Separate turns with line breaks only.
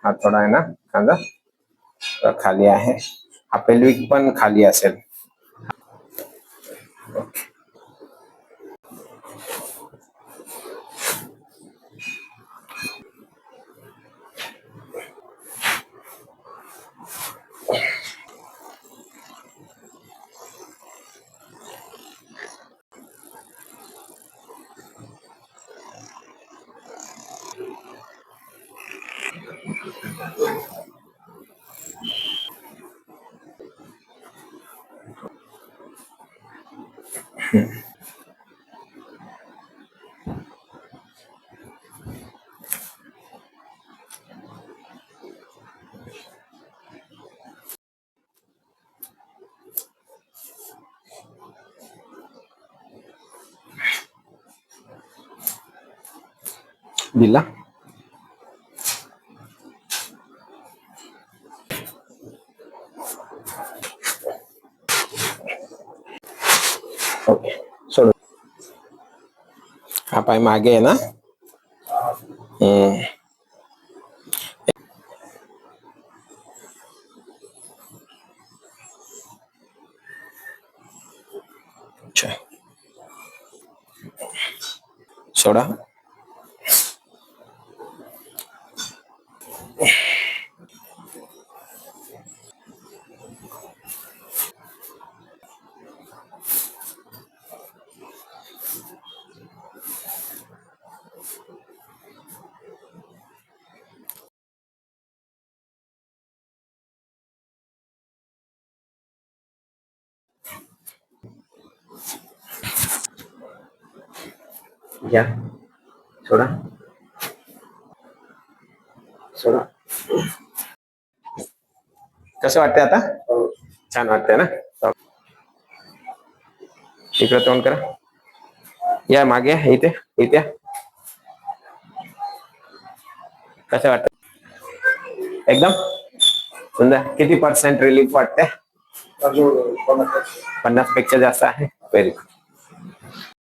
हा थोडा आहे ना खांदा खाली आहे, हा पेल्विक पण खाली असेल. दिला ओके सोड. हा पाय मागे आहे ना. अच्छा सोडा. घ्या सोडा सोडा. कसं वाटतंय आता? छान वाटतंय ना. इकडे तोंड करा, या मागे इथे इथे. कसं वाटत? एकदम सुंदर. किती % रिलीफ वाटते? 50 पेक्षा जास्त आहे. Very good.